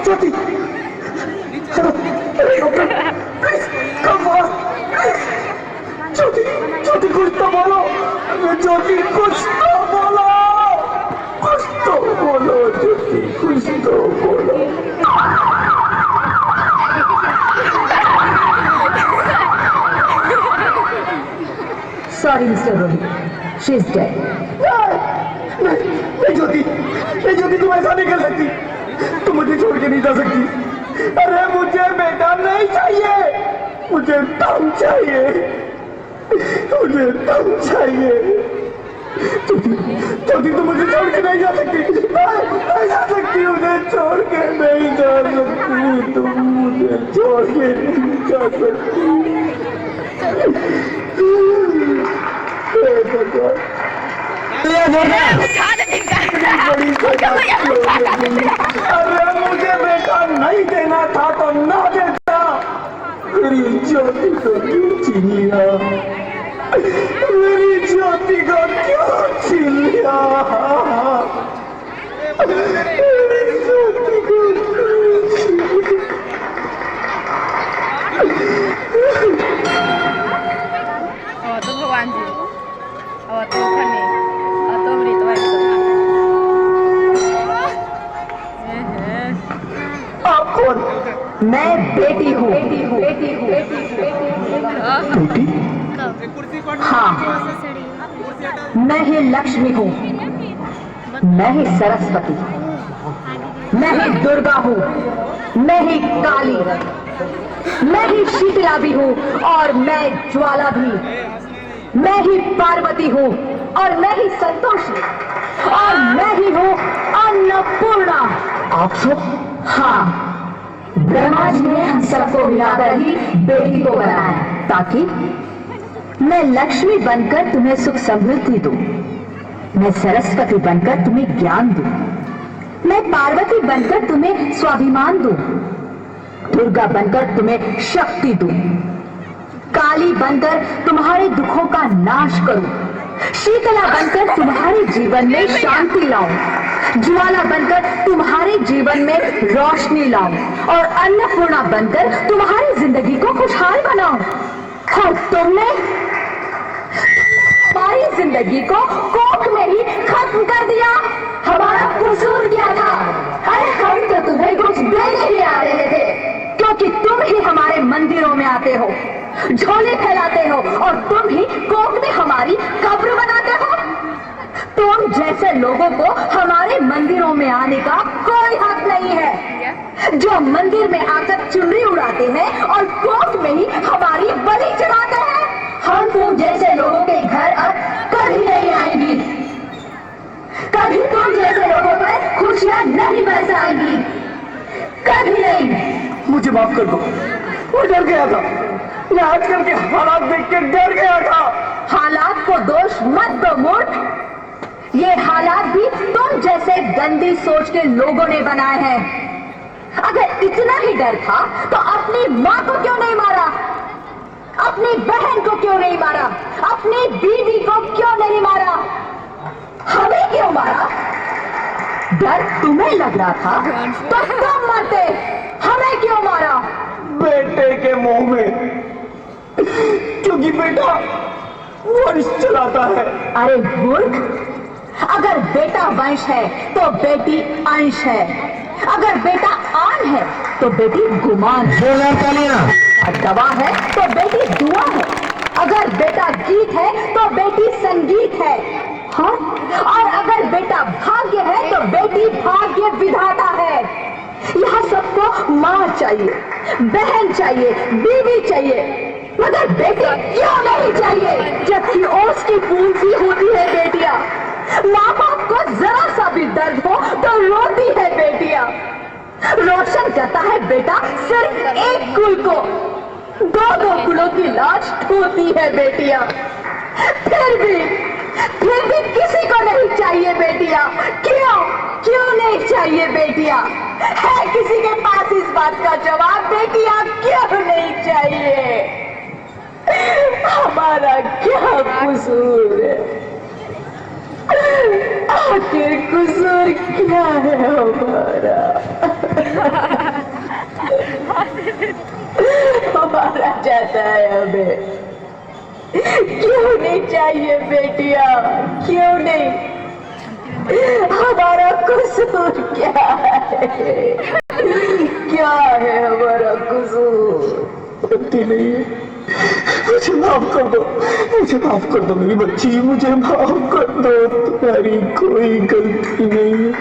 ज्योति ज्योति ज्योति कुछ तो बोलो, ज्योति कुछ तो बोलो, कुछ तो बोलो ज्योति, कुछ तो बोलो। Sorry, Mr. Rohit. She's dead. नहीं ज्योति, नहीं ज्योति, तुम ऐसा नहीं कर सकती, तुम मुझे छोड़ के नहीं जा सकती। अरे मुझे बेटा नहीं चाहिए, मुझे दम चाहिए, मुझे दम चाहिए। ज्योति तुम मुझे छोड़ के नहीं जा सकती, नहीं जा सकती, मुझे छोड़ के नहीं जा सकती, तुम मुझे छोड़ के नहीं जा सकती। अरे मुझे बेटा नहीं देना था तो ना देता, मेरी ज्योति को क्यों छीन लिया, मेरी ज्योति को क्यों छीन लिया, मेरी ज्योति को तो भगवान जी और तो खने और तो अमृत वाली आप कौन? मैं बेटी हूँ। बेटी? हाँ, मैं ही लक्ष्मी हूँ, मैं ही सरस्वती, मैं ही दुर्गा हूँ, मैं ही काली, मैं ही शीतला भी हूँ और मैं ज्वाला भी, मैं ही पार्वती हूँ और मैं ही संतोषी और मैं ही हूँ अन्नपूर्णा। आप सब? हाँ, ब्रह्मा जी ने हम सबको मिलाकर ही बेटी को बनाया ताकि मैं लक्ष्मी बनकर तुम्हें सुख समृद्धि दूं, मैं सरस्वती बनकर तुम्हें ज्ञान दूं, मैं पार्वती बनकर तुम्हें स्वाभिमान दूं, दुर्गा बनकर तुम्हें शक्ति दूं, काली बनकर तुम्हारे दुखों का नाश करूं, शीतला बनकर तुम्हारे जीवन में शांति लाऊं, ज्वाला बनकर तुम्हारे जीवन में रोशनी लाऊं और अन्नपूर्णा बनकर तुम्हारी जिंदगी को खुशहाल बनाऊं। और तुमने हमारी जिंदगी को कोख में ही खत्म कर दिया। हमारा कसूर क्या था? अरे हम तो तुम्हें कुछ देने ही आ रहे थे, क्योंकि तुम ही हमारे मंदिरों में आते हो, झोले फैलाते हो और तुम ही कोख में हमारी कब्र बनाते हो। तुम जैसे लोगों को हमारे मंदिरों में आने का कोई हक नहीं है, जो मंदिर में आकर चुनरी उड़ाते हैं और कोख में ही हमारी बलि चढ़ाते हैं। हम तुम जैसे लोगों के घर अब कभी नहीं आएंगी, कभी तुम जैसे लोगों पर खुशियां नहीं बरसाएंगी, कभी नहीं। मुझे माफ कर दो, वो डर गया था, मैं आजकल के हालात देख के डर गया था। हालात को दोष मत दो मूर्ख, ये हालात भी तुम जैसे गंदी सोच के लोगों ने बनाए हैं। अगर इतना ही डर था तो अपनी माँ को क्यों नहीं मारा, अपनी बहन को क्यों नहीं मारा, अपनी बीवी को क्यों नहीं मारा, हमें क्यों मारा? डर तुम्हें लग रहा था तो तुम मरते, हमें क्यों मारा? बेटे के मुंह में, क्योंकि बेटा वंश चलाता है। अरे मूर्ख, अगर बेटा वंश है तो बेटी अंश है, अगर बेटा आन है तो बेटी गुमान है, और दवा है तो बेटी दुआ है, अगर बेटा गीत है तो बेटी संगीत है, हाँ? और अगर बेटा भाग्य है तो बेटी भाग्य विधाता है। यहाँ सबको माँ चाहिए, बहन चाहिए, बीवी चाहिए, मगर बेटी क्यों नहीं चाहिए? जबकि ओस की फूल सी होती है बेटियां, माँ बाप को जरा सा भी दर्द हो तो रोती है बेटियां, रोशन करता है बेटा सिर्फ एक कुल को, दो दो कुलों की लाज ढोती है बेटियां। फिर भी किसी को नहीं चाहिए बेटियां। क्यों क्यों नहीं चाहिए बेटियां? है किसी के पास इस बात का जवाब? बेटियां क्यों नहीं चाहिए? हमारा क्या कसूर है? आखिर कसूर क्या है हमारा? चाहिए बेटिया, क्यों नहीं? हमारा कसूर क्या है? क्या है हमारा कसूर? गलती नहीं है, मुझे माफ कर दो, मुझे माफ कर दो मेरी बच्ची, मुझे माफ कर दो, तुम्हारी कोई गलती नहीं है।